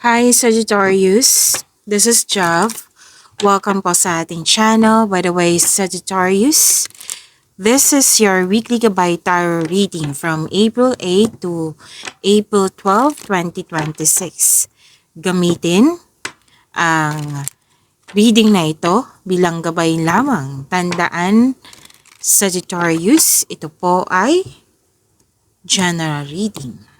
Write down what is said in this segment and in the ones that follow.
Hi Sagittarius, this is Jav. Welcome po sa ating channel. By the way, Sagittarius, this is your weekly gabay tarot reading from April 8 to April 12, 2026. Gamitin ang reading na ito bilang gabay lamang. Tandaan, Sagittarius, ito po ay general reading.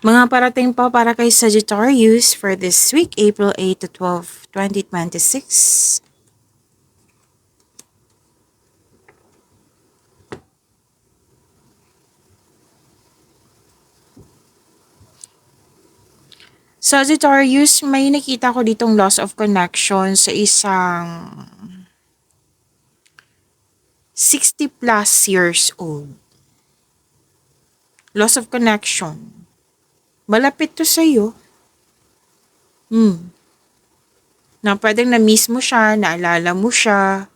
Mga parating pa para kay Sagittarius for this week, April 8 to 12, 2026. Sagittarius, may nakita ko ditong loss of connection sa isang 60 plus years old. Loss of connection. Malapit to sa'yo. Na pwedeng na-miss mo siya, naalala mo siya.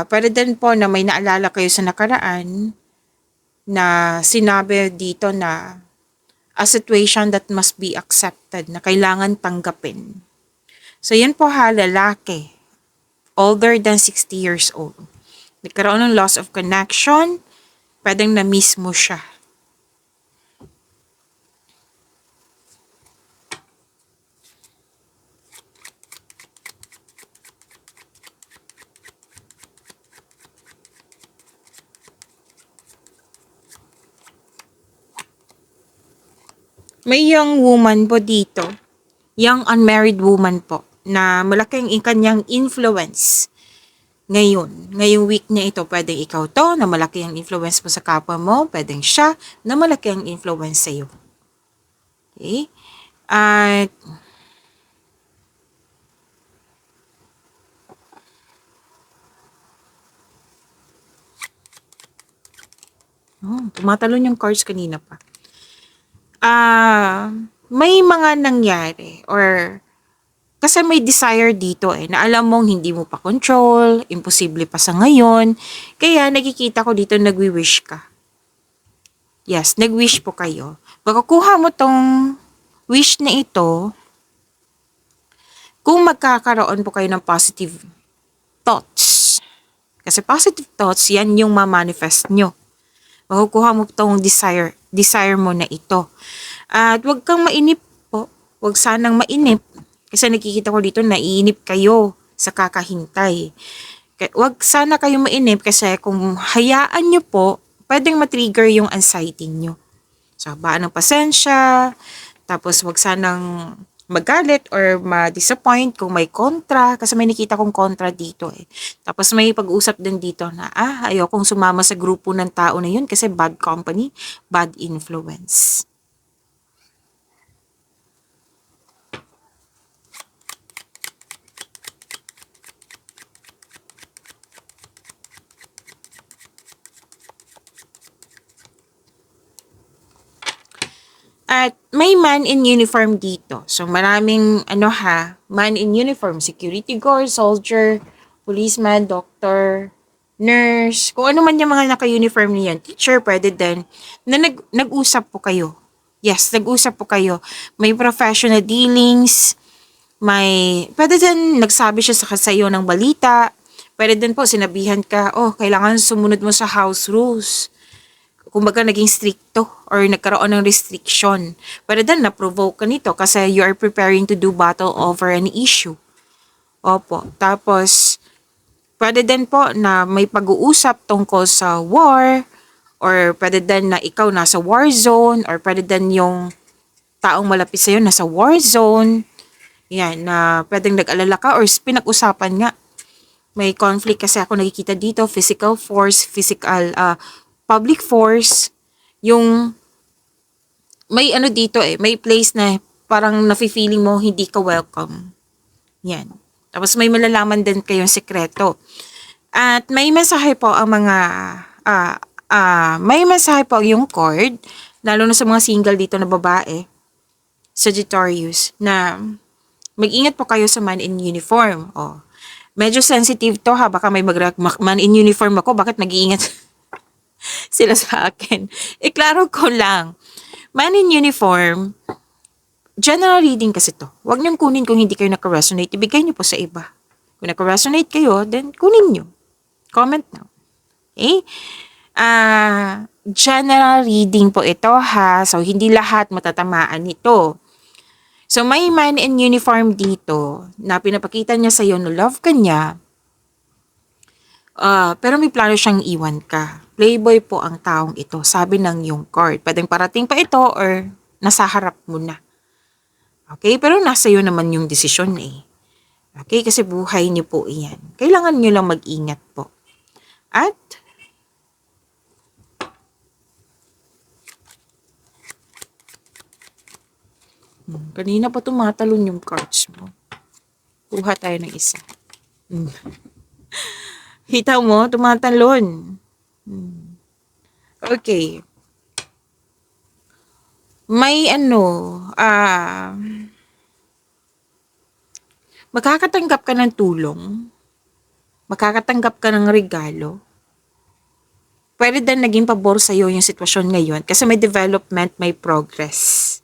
Pwede din po na may naalala kayo sa nakaraan na sinabi dito na a situation that must be accepted, na kailangan tanggapin. So yan po lalaki, older than 60 years old. Nagkaroon ng loss of connection, pwedeng na-miss mo siya. May young woman po dito, young unmarried woman po, na malaking kanyang influence ngayong week niya ito. Pwedeng ikaw to, na malaki ang influence mo sa kapwa mo, pwedeng siya, na malaki ang influence sa iyo. Okay? At tumatalon yung cards kanina pa. May mga nangyari or kasi may desire dito na alam mong hindi mo pa control, imposible pa sa ngayon. Kaya nakikita ko dito nagwi-wish ka. Yes, nag-wish po kayo. Pagkukuha mo tong wish na ito, kung magkakaroon po kayo ng positive thoughts. Kasi positive thoughts, yan yung ma-manifest nyo. Makukuha mo tong desire mo na ito. At huwag kang mainip po. Huwag sanang mainip. Kasi nakikita ko dito, naiinip kayo sa kakahintay. Huwag sana kayo mainip kasi kung hayaan nyo po, pwedeng matrigger yung anxiety nyo. So, habaan ng pasensya. Tapos, huwag sanang magalit or ma-disappoint kung may kontra. Kasi may nakita kong kontra dito Tapos may pag-usap din dito na, ayokong sumama sa grupo ng tao na yun kasi bad company, bad influence. At may man in uniform dito. So maraming man in uniform, security guard, soldier, policeman, doctor, nurse, kung ano man yung mga naka-uniform niyan, teacher, pwede din, na nag-usap po kayo. Yes, nag-usap po kayo. May professional dealings, pwede din nagsabi siya sa iyo ng balita, pwede din po sinabihan ka, kailangan sumunod mo sa house rules. Kumbaga naging stricto or nagkaroon ng restriction. Pero then na-provoke ka nito kasi you are preparing to do battle over an issue. Opo. Tapos, pwede din po na may pag-uusap tungkol sa war or pwede din na ikaw nasa war zone or pwede din yung taong malapit sa'yo nasa war zone. Yan, na pwedeng nag-alala ka or pinag-usapan nga. May conflict kasi ako nakikita dito, physical force, public force, yung may dito may place na parang nafe-feeling mo hindi ka welcome. Yan. Tapos may malalaman din kayong sekreto. At may mensahe po ang mga may mensahe po yung cord, lalo na sa mga single dito na babae, Sagittarius, na Mag-ingat po kayo sa man in uniform. Oh. Medyo sensitive to ha. Baka may man in uniform ako. Bakit nag-iingat sila sa akin? Klaro ko lang. Man in uniform, general reading kasi to. Huwag niyong kunin kung hindi kayo naka-resonate. Ibigay niyo po sa iba. Kung naka-resonate kayo, then kunin niyo. Comment now. Okay? General reading po ito ha. So, hindi lahat matatamaan nito. So, may man in uniform dito na pinapakita niya sa'yo na love ka niya, pero may plano siyang iwan ka. Playboy po ang taong ito, sabi ng yung card. Pwedeng parating pa ito or nasa harap mo na. Okay? Pero nasa iyo naman yung desisyon eh. Okay? Kasi buhay niyo po iyan. Kailangan niyo lang mag-ingat po. At, kanina pa tumatalon yung cards mo. Kuha tayo ng isa. Kita mo, tumatalon. Okay. May makakatanggap ka ng tulong. Makakatanggap ka ng regalo. Pwede din naging pabor sa'yo yung sitwasyon ngayon kasi may development, may progress.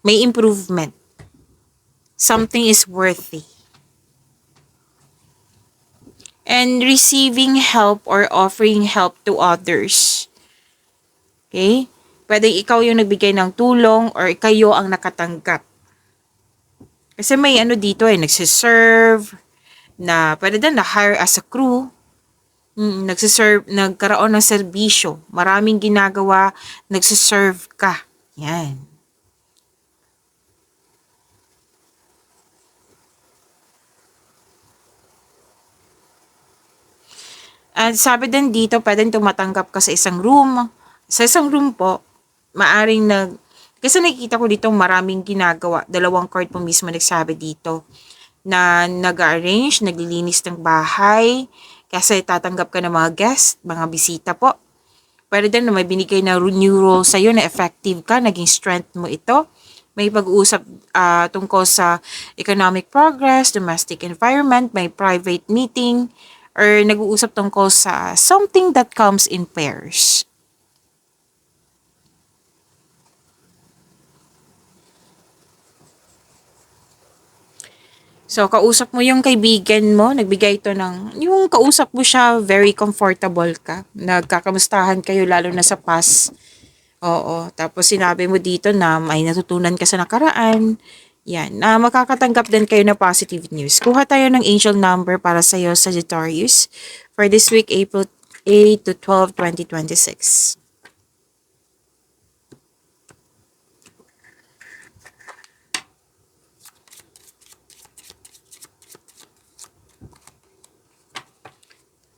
May improvement. Something is worthy. And receiving help or offering help to others. Okay? Pwede ikaw yung nagbigay ng tulong or kayo ang nakatanggap. Kasi may dito nagsiserve, na pwede din na-hire as a crew. Nagsiserve, nagkaroon ng serbisyo. Maraming ginagawa, nagsiserve ka. Yan. At sabi din dito, pwedeng tumatanggap ka sa isang room. Sa isang room po, maaring kasi nakikita ko dito maraming ginagawa. 2 card po mismo nagsabi dito na nag-arrange, naglilinis ng bahay, kasi tatanggap ka ng mga guest, mga bisita po. Pwede din na may binigay na new role sa'yo na effective ka, naging strength mo ito. May pag-uusap tungkol sa economic progress, domestic environment, may private meeting, or nag-uusap tungkol sa something that comes in pairs. So, kausap mo yung kaibigan mo, nagbigay ito yung kausap mo siya, very comfortable ka. Nagkakamustahan kayo lalo na sa past. Oo, tapos sinabi mo dito na may natutunan ka sa nakaraan. Yan, makakatanggap din kayo ng positive news. Kuha tayo ng angel number para sa iyo, Sagittarius, for this week, April 8 to 12, 2026.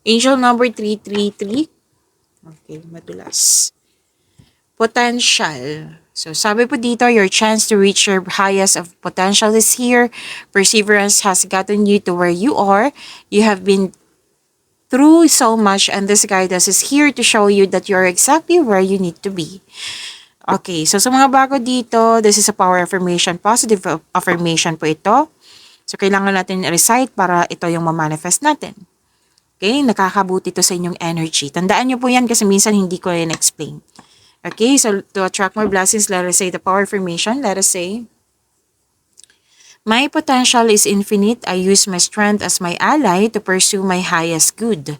Angel number 333. Okay, madulas. Potential. So, sabi po dito, your chance to reach your highest of potential is here. Perseverance has gotten you to where you are. You have been through so much and this guidance is here to show you that you're exactly where you need to be. Okay, so sa mga bago dito, this is a power affirmation, positive affirmation po ito. So, kailangan natin recite para ito yung ma-manifest natin. Okay, nakakabuti to sa inyong energy. Tandaan nyo po yan kasi minsan hindi ko yan explain. Okay, so to attract more blessings, let us say the power affirmation. Let us say, my potential is infinite. I use my strength as my ally to pursue my highest good.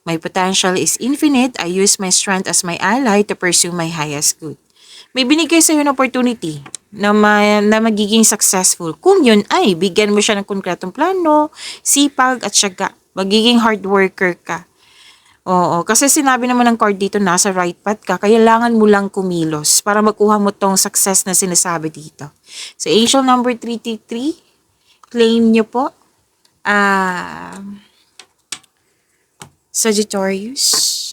My potential is infinite. I use my strength as my ally to pursue my highest good. May binigay sa iyo na opportunity na magiging successful. Kung yun ay bigyan mo siya ng konkretong plano, sipag at syaga. Magiging hard worker ka. Oo, kasi sinabi naman ng card dito, nasa right path ka, kailangan mo lang kumilos para makuha mo tong success na sinasabi dito. So, angel number 333, claim nyo po, Sagittarius.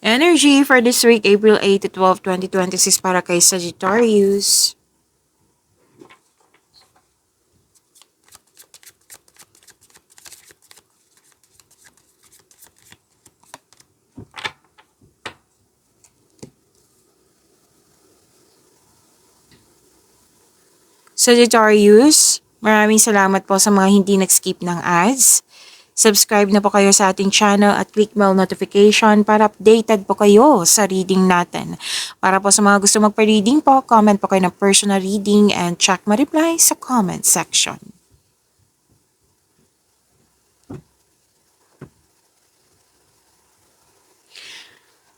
Energy for this week, April 8 to 12, 2026 para kay Sagittarius. Sagittarius, maraming salamat po sa mga hindi nag-skip ng ads. Subscribe na po kayo sa ating channel at click bell notification para updated po kayo sa reading natin. Para po sa mga gusto magpa-reading po, comment po kayo ng personal reading and check ma-reply sa comment section.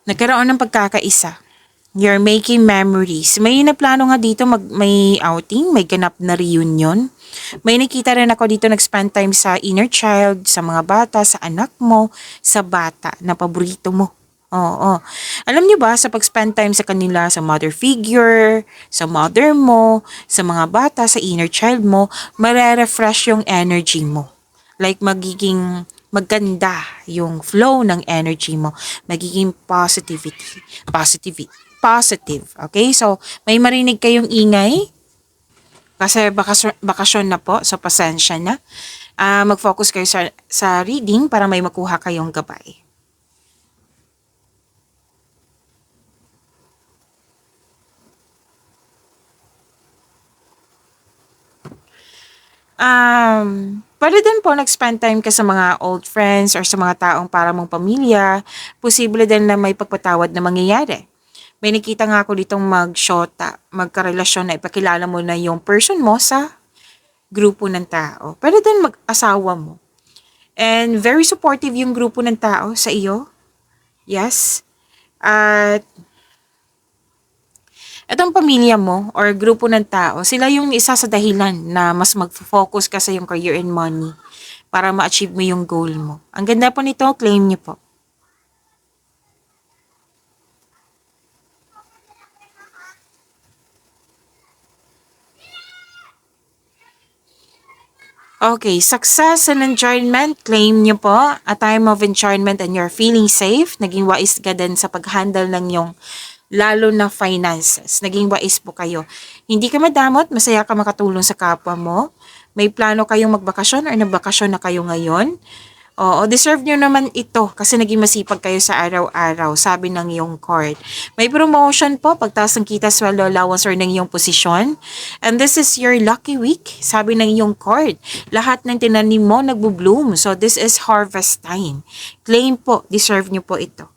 Nagkaroon ng pagkakaisa. You're making memories. May naplano nga dito may outing, may ganap na reunion. May nakita rin ako dito nag-spend time sa inner child, sa mga bata, sa anak mo, sa bata na paborito mo. Oo. Alam niyo ba, sa pag-spend time sa kanila, sa mother figure, sa mother mo, sa mga bata, sa inner child mo, mare-refresh yung energy mo. Like magiging maganda yung flow ng energy mo. Magiging positive. Okay? So, may marinig kayong ingay kasi bakasyon na po. So, pasensya na. Mag-focus kayo sa reading para may makuha kayong gabay. Pwede din po nag-spend time ka sa mga old friends or sa mga taong para mong pamilya. Posible din na may pagpatawad na mangyayari. May nakita nga ako ditong mag-shota, magkarelasyon na ipakilala mo na yung person mo sa grupo ng tao. Pwede din mag-asawa mo. And very supportive yung grupo ng tao sa iyo. Yes. At itong pamilya mo or grupo ng tao, sila yung isa sa dahilan na mas mag-focus ka sa yung career and money para ma-achieve mo yung goal mo. Ang ganda po nito, claim niyo po. Okay, success and enjoyment, claim niyo po. A time of enjoyment and you're feeling safe. Naging wais ka din sa pag-handle ng yung lalo na finances. Naging wais po kayo. Hindi ka madamot, masaya ka makatulong sa kapwa mo. May plano kayong magbakasyon or nagbakasyon na kayo ngayon. Oo, deserve nyo naman ito kasi naging masipag kayo sa araw-araw, sabi ng iyong card. May promotion po, pagtaas ng kita, sweldo, allowance, or ng iyong posisyon. And this is your lucky week, sabi ng iyong card. Lahat ng tinanim mo nagbo-bloom, so this is harvest time. Claim po, deserve nyo po ito.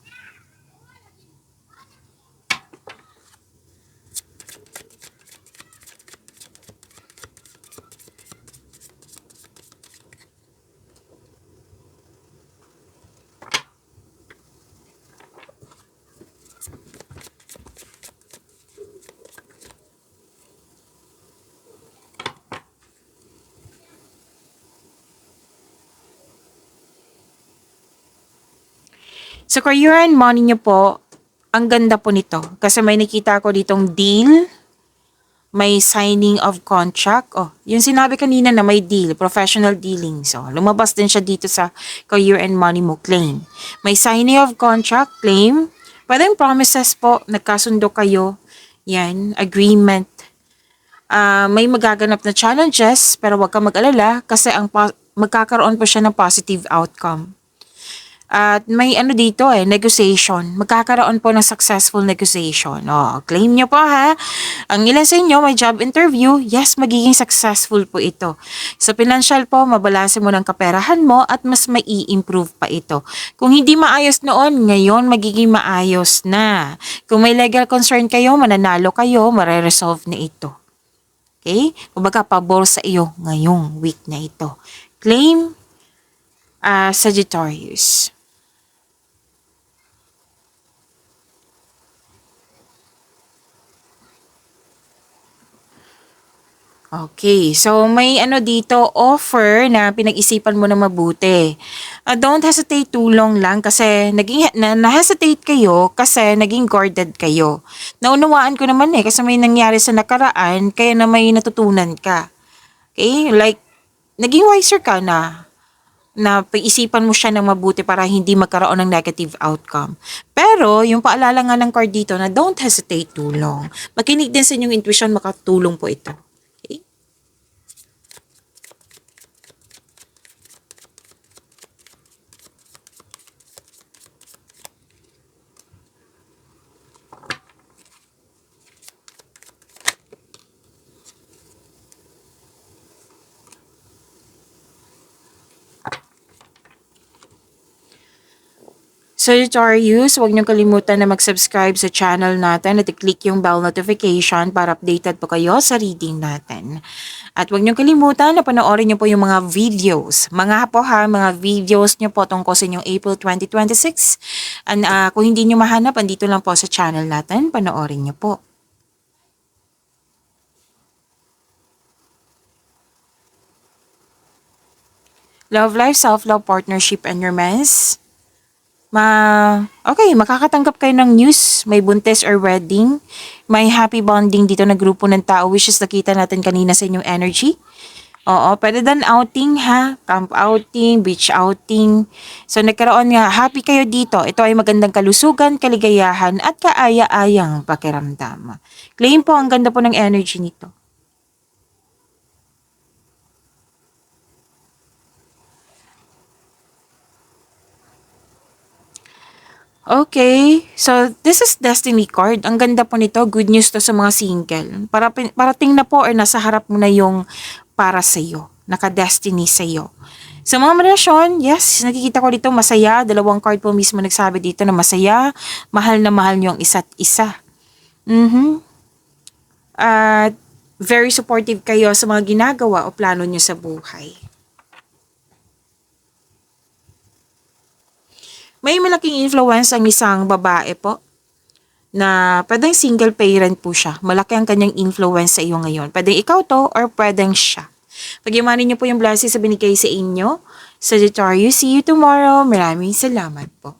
Sa career and money nyo po, ang ganda po nito. Kasi may nakita ko ditong deal, may signing of contract. Oh, yung sinabi kanina na may deal, professional dealing. So, lumabas din siya dito sa career and money mo, claim. May signing of contract, claim. Pwedeng promises po, nagkasundo kayo. Yan, agreement. May magaganap na challenges, pero wag ka mag-alala kasi magkakaroon po siya ng positive outcome. At may ano dito negotiation. Magkakaroon po ng successful negotiation. Claim nyo po ha. Ang ilan sa inyo may job interview, yes, magiging successful po ito. Sa financial po, mabalanse mo ng kaperahan mo at mas mai-improve pa ito. Kung hindi maayos noon, ngayon magiging maayos na. Kung may legal concern kayo, mananalo kayo, mare-resolve na ito. Okay? Kumbaga, pabor sa iyo ngayong week na ito. Claim Sagittarius. Okay, so may ano dito, offer na pinag-isipan mo na mabuti. Don't hesitate too long lang kasi na-hesitate kayo kasi naging guarded kayo. Naunawaan ko naman kasi may nangyari sa nakaraan kaya na may natutunan ka. Okay, like naging wiser ka na pag-isipan mo siya ng mabuti para hindi magkaroon ng negative outcome. Pero Pero, yung paalala nga ng card dito na don't hesitate too long. Makinig din sa inyong intuition, makatulong po ito. Okay? Sagittarius, huwag niyong kalimutan na mag-subscribe sa channel natin at i-click yung bell notification para updated po kayo sa reading natin. At huwag niyong kalimutan na panoorin niyo po yung mga videos. Mga videos niyo po tungkol sa inyong April 2026. And, kung hindi niyo mahanap, andito lang po sa channel natin. Panoorin niyo po. Love life, self-love, partnership, and romance. Okay, makakatanggap kayo ng news, may buntis or wedding, may happy bonding dito na grupo ng tao, which is nakita natin kanina sa inyong energy. Oo, pwede din outing ha, camp outing, beach outing. So nagkaroon nga, happy kayo dito. Ito ay magandang kalusugan, kaligayahan, at kaaya-ayang pakiramdam. Claim po, ang ganda po ng energy nito. Okay, so this is Destiny card. Ang ganda po nito, good news to sa mga single. Parating na po or nasa harap mo na yung para sa'yo, naka-destiny sa'yo. Sa mga relasyon, yes, nakikita ko dito masaya. Dalawang card po mismo nagsabi dito na masaya, mahal na mahal niyo ang isa't isa. At very supportive kayo sa mga ginagawa o plano niyo sa buhay. May malaking influence ang isang babae po na pwedeng single parent po siya. Malaki ang kanyang influence sa iyo ngayon. Pwedeng ikaw to or pwedeng siya. Pagyamanin niyo po yung blessings sa binigay sa inyo. Sagittarius, see you tomorrow. Maraming salamat po.